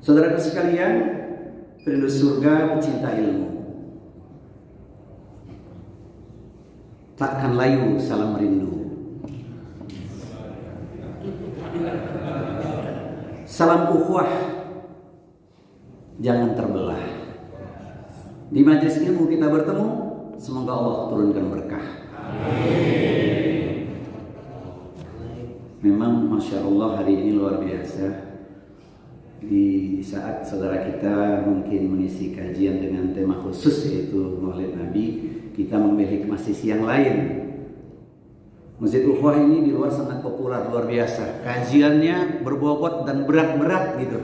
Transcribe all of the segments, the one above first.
Saudara sekalian, perindu surga, pecinta ilmu, takkan layu salam rindu. Salam ukhuwah, jangan terbelah. Di majelis ilmu kita bertemu, semoga Allah turunkan berkah. Memang Masya Allah hari ini luar biasa. Di saat saudara kita mungkin mengisi kajian dengan tema khusus yaitu Maulid Nabi, kita memilih masih siang lain. Masjid Ukhuwah ini di luar sangat populer, luar biasa. Kajiannya berbobot dan berat-berat gitu.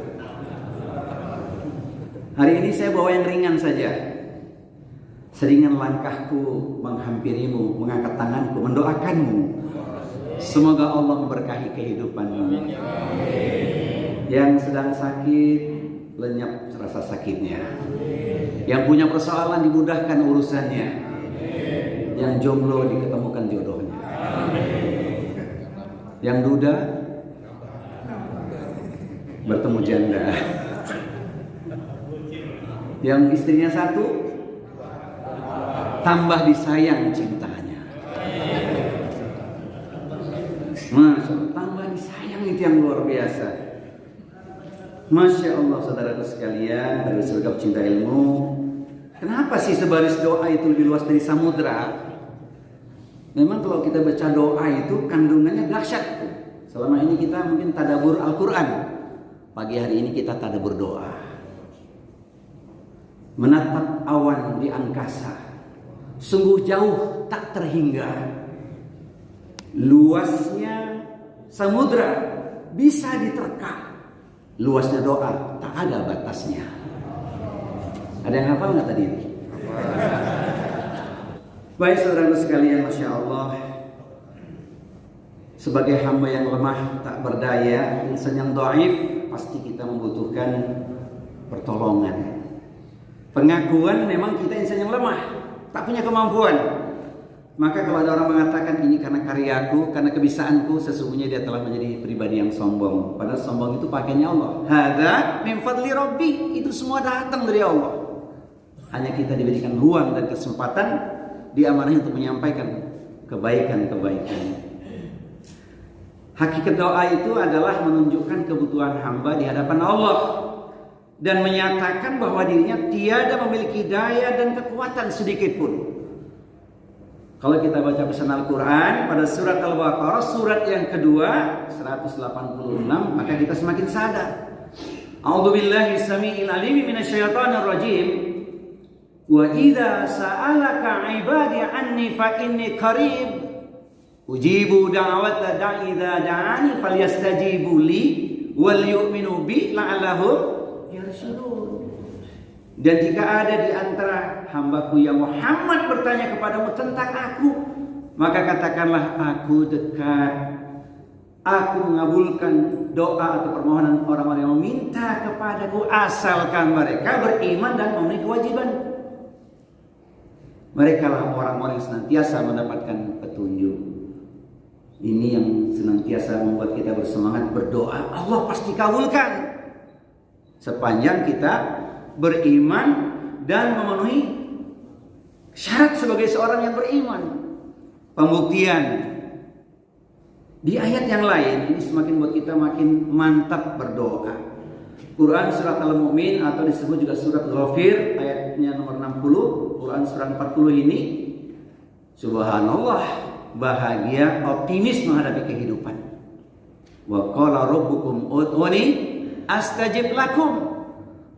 Hari ini saya bawa yang ringan saja. Seringan langkahku menghampirimu, mengangkat tanganku, mendoakanmu. Semoga Allah memberkahi kehidupanmu. Yang sedang sakit, lenyap rasa sakitnya. Yang punya persoalan dimudahkan urusannya. Yang jomblo diketemukan jodohnya. Yang duda bertemu janda. Yang istrinya satu tambah disayang cintanya. Tambah disayang itu yang luar biasa. Masya Allah saudaraku sekalian, dari surga pecinta ilmu. Kenapa sih sebaris doa itu lebih luas dari samudra? Memang kalau kita baca doa itu kandungannya dahsyat. Selama ini kita mungkin tadabbur Al-Quran. Pagi hari ini kita tadabbur doa. Menatap awan di angkasa, sungguh jauh tak terhingga. Luasnya samudra bisa diterka. Luasnya doa tak ada batasnya. Ada yang hafal nggak tadi itu? Baik saudara sekalian, Masya Allah. Sebagai hamba yang lemah, tak berdaya, insan yang dhaif, pasti kita membutuhkan pertolongan. Pengakuan memang kita insan yang lemah, tak punya kemampuan. Maka kalau ada orang mengatakan ini karena karyaku, karena kebisaanku, sesungguhnya dia telah menjadi pribadi yang sombong. Padahal sombong itu pakainya Allah. Hadza min fadli Rabbi, itu semua datang dari Allah. Hanya kita diberikan ruang dan kesempatan, diamanahi untuk menyampaikan kebaikan-kebaikan. Hakikat doa itu adalah menunjukkan kebutuhan hamba di hadapan Allah dan menyatakan bahwa dirinya tiada memiliki daya dan kekuatan sedikit pun. Kalau kita baca pesan Al-Quran pada surat Al-Baqarah, surat yang kedua 186, maka kita semakin sadar. A'udzubillahi samii'il 'aliim minasyaitonir rajim. Wa idza sa'alaka 'ibadi 'anni fa inni qarib ujibu da'wata da'i idza da'ani falyastajibu li wal yu'minu bi la'allahum yarshudun. Dan jika ada di antara hambaku yang Muhammad bertanya kepadamu tentang aku, maka katakanlah aku dekat. Aku mengabulkan doa atau permohonan orang-orang yang meminta kepadaku, asalkan mereka beriman dan memenuhi kewajiban. Mereka lah orang-orang yang senantiasa mendapatkan petunjuk. Ini yang senantiasa membuat kita bersemangat berdoa. Allah pasti kabulkan sepanjang kita beriman dan memenuhi syarat sebagai seorang yang beriman. Pembuktian di ayat yang lain ini semakin buat kita makin mantap berdoa. Quran surat Al-Mu'min atau disebut juga surat Ghafir ayatnya nomor 60, Quran surat 40 ini, subhanallah, bahagia, optimis menghadapi kehidupan. Wa qala rabbukum ud'uni astajib lakum.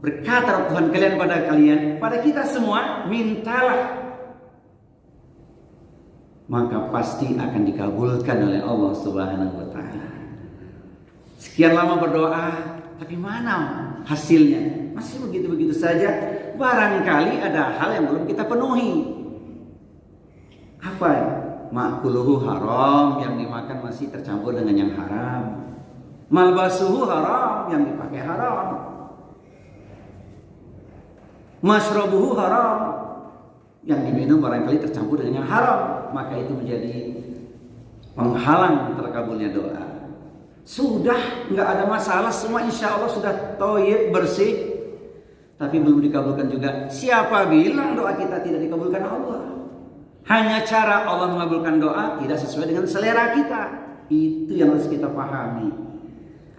Berkata Tuhan kalian pada kita semua, mintalah, maka pasti akan dikabulkan oleh Allah Subhanahu wa taala. Sekian lama berdoa, tapi mana hasilnya? Masih begitu-begitu saja. Barangkali ada hal yang belum kita penuhi. Apa? Ma'kuluhu haram, yang dimakan masih tercampur dengan yang haram. Malbasuhu haram, yang dipakai haram. Masrobuhu haram, yang diminum barangkali tercampur dengan yang haram, maka itu menjadi penghalang terkabulnya doa. Sudah nggak ada masalah, semua insya Allah sudah thayyib, bersih, tapi belum dikabulkan juga. Siapa bilang doa kita tidak dikabulkan Allah? Hanya cara Allah mengabulkan doa tidak sesuai dengan selera kita. Itu yang harus kita pahami.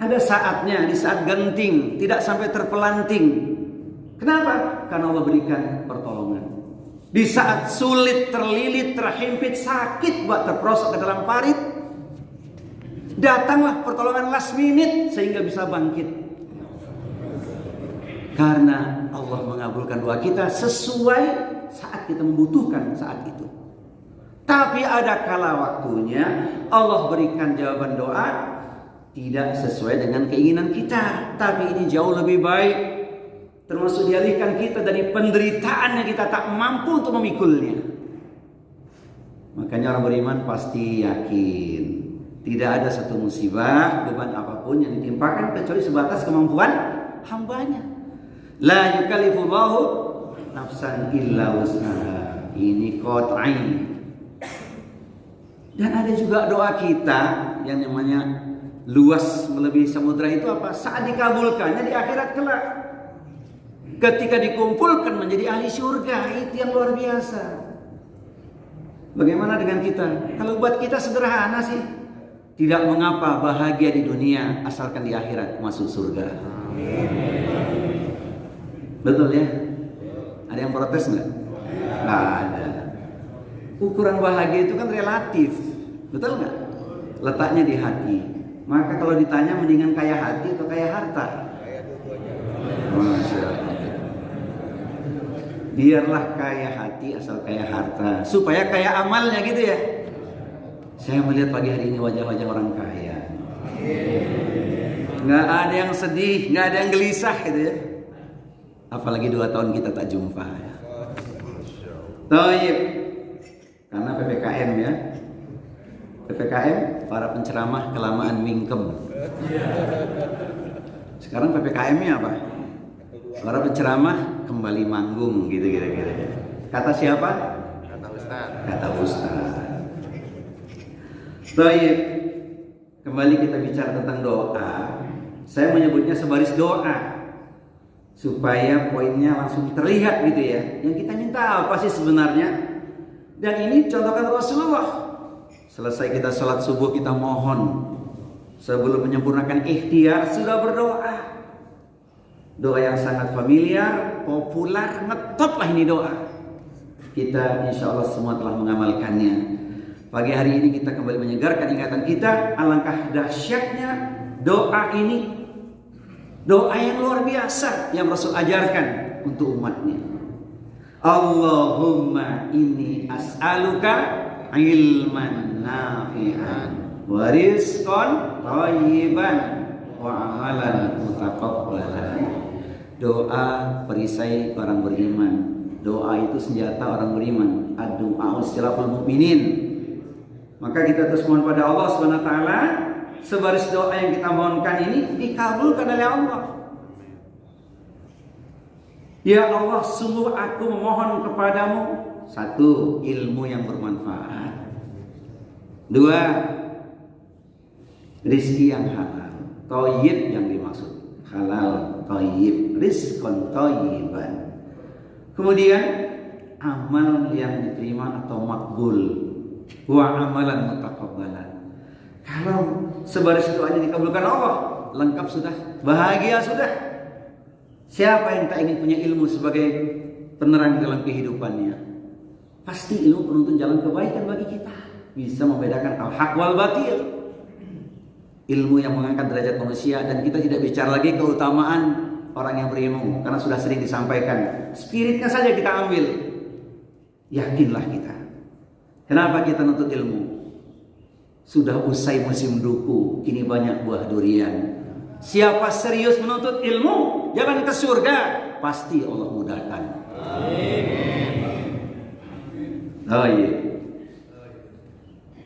Ada saatnya, di saat genting, tidak sampai terpelanting. Kenapa? Karena Allah berikan pertolongan. Di saat sulit, terlilit, terhimpit, sakit buat terperosok ke dalam parit, datanglah pertolongan last minute sehingga bisa bangkit. Karena Allah mengabulkan doa kita sesuai saat kita membutuhkan saat itu. Tapi ada kala waktunya Allah berikan jawaban doa tidak sesuai dengan keinginan kita, tapi ini jauh lebih baik. Termasuk dialihkan kita dari penderitaan yang kita tak mampu untuk memikulnya. Makanya orang beriman pasti yakin tidak ada satu musibah, beban apapun yang ditimpakan kecuali sebatas kemampuan hambanya. La yukallifullahu nafsan illa wus'aha. Ini qat'i. Dan ada juga doa kita yang namanya luas melebihi samudra itu apa? Saat dikabulkannya di akhirat kelak. Ketika dikumpulkan menjadi ahli surga, itu yang luar biasa. Bagaimana dengan kita? Kalau buat kita sederhana sih. Tidak mengapa bahagia di dunia asalkan di akhirat masuk surga. Betul ya? Ada yang protes nggak? Nggak ada. Ukuran bahagia itu kan relatif. Betul nggak? Letaknya di hati. Maka kalau ditanya mendingan kaya hati atau kaya harta? Masya Allah. Biarlah kaya hati asal kaya harta, supaya kaya amalnya gitu ya. Saya melihat pagi hari ini wajah-wajah orang kaya. Nggak ada yang sedih, nggak ada yang gelisah gitu ya. Apalagi 2 tahun kita tak jumpa ya. Thayyib. Karena PPKM ya. PPKM, para penceramah kelamaan mingkem. Sekarang PPKM-nya apa? Para penceramah kembali manggung gitu kira-kira. Kata siapa? Kata Ustaz. Kata Ustaz. Baik. Kembali kita bicara tentang doa. Saya menyebutnya sebaris doa supaya poinnya langsung terlihat gitu ya. Yang kita minta apa sih sebenarnya? Dan ini contohkan Rasulullah. Selesai kita sholat subuh kita mohon. Sebelum menyempurnakan ikhtiar sudah berdoa. Doa yang sangat familiar, populer, ngetop lah ini doa. Kita insya Allah semua telah mengamalkannya. Pagi hari ini kita kembali menyegarkan ingatan kita. Alangkah dahsyatnya doa ini. Doa yang luar biasa yang Rasul ajarkan untuk umatnya. Allahumma inni as'aluka ilman nafi'an wa rizqan thayyiban wa amalan mutaqabbalan. Doa perisai orang beriman. Doa itu senjata orang beriman. Ad-du'a silahul mu'minin. Maka kita terus mohon pada Allah SWT. Sebaris doa yang kita mohonkan ini dikabulkan oleh Allah. Ya Allah, sungguh aku memohon kepadamu. 1. Ilmu yang bermanfaat. 2. Rizki yang halal. Thayyib yang dimaksud. Halal, thayyib, rizqan thayyiban. Kemudian amal yang diterima atau makbul. Wa amalan mutaqabbalan. Kalau sebaris doanya dikabulkan Allah, lengkap sudah, bahagia sudah. Siapa yang tak ingin punya ilmu sebagai penerang dalam kehidupannya? Pasti ilmu penuntun jalan kebaikan bagi kita. Bisa membedakan al-haq wal batil. Ilmu yang mengangkat derajat manusia. Dan kita tidak bicara lagi keutamaan orang yang berilmu, karena sudah sering disampaikan. Spiritnya saja kita ambil. Yakinlah kita. Kenapa kita nuntut ilmu? Sudah usai musim duku, kini banyak buah durian. Siapa serius menuntut ilmu, jangan ke surga, pasti Allah mudahkan. Oh iya.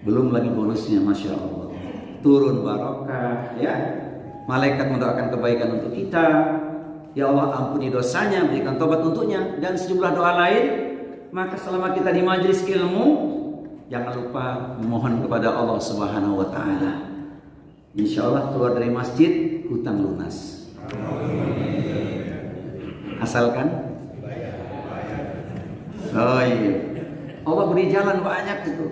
Belum lagi bonusnya, Masya Allah. Turun barokah, ya. Malaikat mendoakan kebaikan untuk kita. Ya Allah, ampuni dosanya, berikan tobat untuknya, dan sejumlah doa lain. Maka selama kita di majelis ilmu, jangan lupa memohon kepada Allah Subhanahu wa taala. insya Allah keluar dari masjid hutang lunas. Asalkan oh iya, Allah beri jalan banyak itu.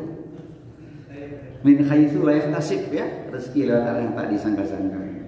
Min haitsu la yahtasib, ya, rezeki lewat yang tak disangka-sangka.